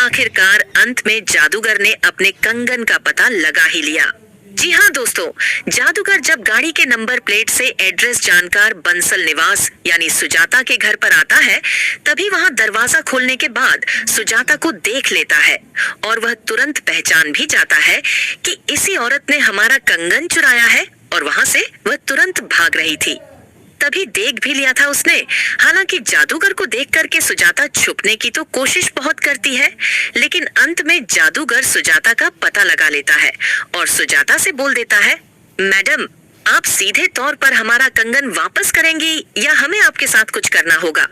आखिरकार अंत में जादूगर ने अपने कंगन का पता लगा ही लिया। जी हाँ दोस्तों, जादूगर जब गाड़ी के नंबर प्लेट से एड्रेस जानकर बंसल निवास यानी सुजाता के घर पर आता है, तभी वहाँ दरवाजा खोलने के बाद सुजाता को देख लेता है और वह तुरंत पहचान भी जाता है कि इसी औरत ने हमारा कंगन चुराया है और वहाँ से वह तुरंत भाग रही थी। तभी देख भी लिया था उसने। हालांकि जादूगर को देख करके सुजाता छुपने की तो कोशिश बहुत करती है, लेकिन अंत में जादूगर सुजाता का पता लगा लेता है और सुजाता से बोल देता है, मैडम आप सीधे तौर पर हमारा कंगन वापस करेंगी या हमें आपके साथ कुछ करना होगा।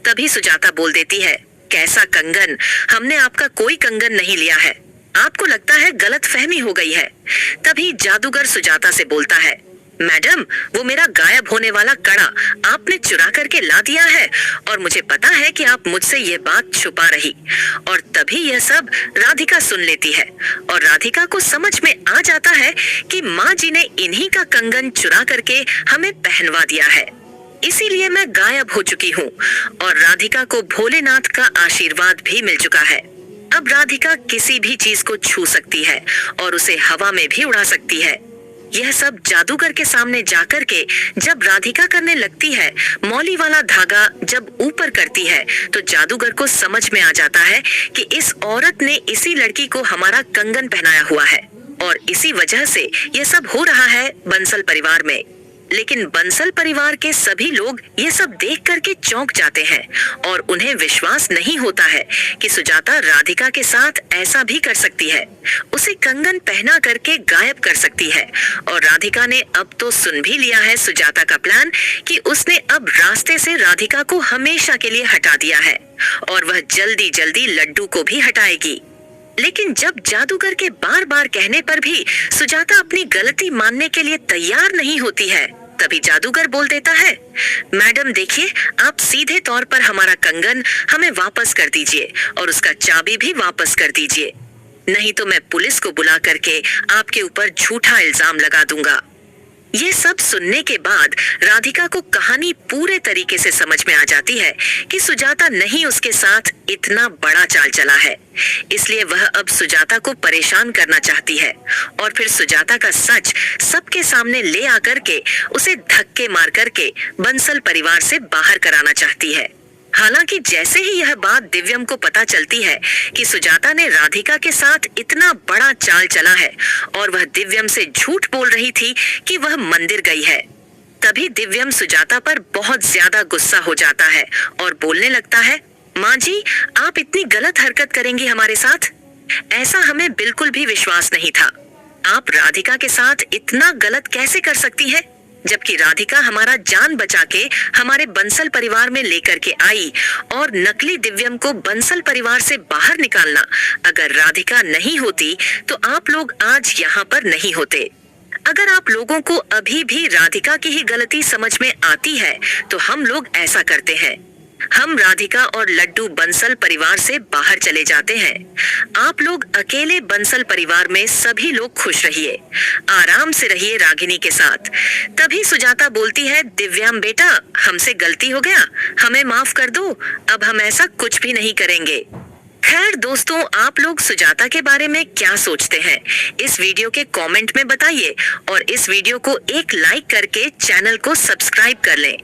तभी सुजाता बोल देती है, कैसा कंगन, हमने आपका कोई कंगन नहीं लिया है, आपको लगता है गलत फहमी हो गई है। तभी जादूगर सुजाता से बोलता है, मैडम वो मेरा गायब होने वाला कड़ा आपने चुरा करके ला दिया है और मुझे पता है कि आप मुझसे ये बात छुपा रही। और तभी यह सब राधिका सुन लेती है और राधिका को समझ में आ जाता है कि माँ जी ने इन्हीं का कंगन चुरा करके हमें पहनवा दिया है, इसीलिए मैं गायब हो चुकी हूँ और राधिका को भोलेनाथ का आशीर्वाद भी मिल चुका है। अब राधिका किसी भी चीज को छू सकती है और उसे हवा में भी उड़ा सकती है। यह सब जादूगर के सामने जाकर के जब राधिका करने लगती है, मौली वाला धागा जब ऊपर करती है, तो जादूगर को समझ में आ जाता है कि इस औरत ने इसी लड़की को हमारा कंगन पहनाया हुआ है और इसी वजह से यह सब हो रहा है बंसल परिवार में। लेकिन बंसल परिवार के सभी लोग ये सब देख करके चौंक जाते हैं और उन्हें विश्वास नहीं होता है कि सुजाता राधिका के साथ ऐसा भी कर सकती है, उसे कंगन पहना करके गायब कर सकती है। और राधिका ने अब तो सुन भी लिया है सुजाता का प्लान कि उसने अब रास्ते से राधिका को हमेशा के लिए हटा दिया है और वह जल्दी जल्दी लड्डू को भी हटाएगी। लेकिन जब जादूगर के बार बार कहने पर भी सुजाता अपनी गलती मानने के लिए तैयार नहीं होती है, तभी जादूगर बोल देता है, मैडम देखिए आप सीधे तौर पर हमारा कंगन हमें वापस कर दीजिए और उसका चाबी भी वापस कर दीजिए, नहीं तो मैं पुलिस को बुला करके आपके ऊपर झूठा इल्जाम लगा दूंगा। ये सब सुनने के बाद राधिका को कहानी पूरे तरीके से समझ में आ जाती है कि सुजाता नहीं उसके साथ इतना बड़ा चाल चला है, इसलिए वह अब सुजाता को परेशान करना चाहती है और फिर सुजाता का सच सबके सामने ले आकर के उसे धक्के मार करके बंसल परिवार से बाहर कराना चाहती है। हालांकि जैसे ही यह बात दिव्यम को पता चलती है कि सुजाता ने राधिका के साथ इतना बड़ा चाल चला है और वह दिव्यम से झूठ बोल रही थी कि वह मंदिर गई है, तभी दिव्यम सुजाता पर बहुत ज्यादा गुस्सा हो जाता है और बोलने लगता है, माँ जी आप इतनी गलत हरकत करेंगी हमारे साथ, ऐसा हमें बिल्कुल भी विश्वास नहीं था। आप राधिका के साथ इतना गलत कैसे कर सकती है, जबकि राधिका हमारा जान बचा के हमारे बंसल परिवार में लेकर के आई और नकली दिव्यम को बंसल परिवार से बाहर निकालना, अगर राधिका नहीं होती तो आप लोग आज यहाँ पर नहीं होते। अगर आप लोगों को अभी भी राधिका की ही गलती समझ में आती है तो हम लोग ऐसा करते हैं, हम राधिका और लड्डू बंसल परिवार से बाहर चले जाते हैं। आप लोग अकेले बंसल परिवार में सभी लोग खुश रहिए, आराम से रहिए रागिनी के साथ। तभी सुजाता बोलती है, दिव्याम बेटा हमसे गलती हो गया, हमें माफ कर दो, अब हम ऐसा कुछ भी नहीं करेंगे। खैर दोस्तों, आप लोग सुजाता के बारे में क्या सोचते हैं, इस वीडियो के कमेंट में बताइए और इस वीडियो को एक लाइक करके चैनल को सब्सक्राइब कर लें।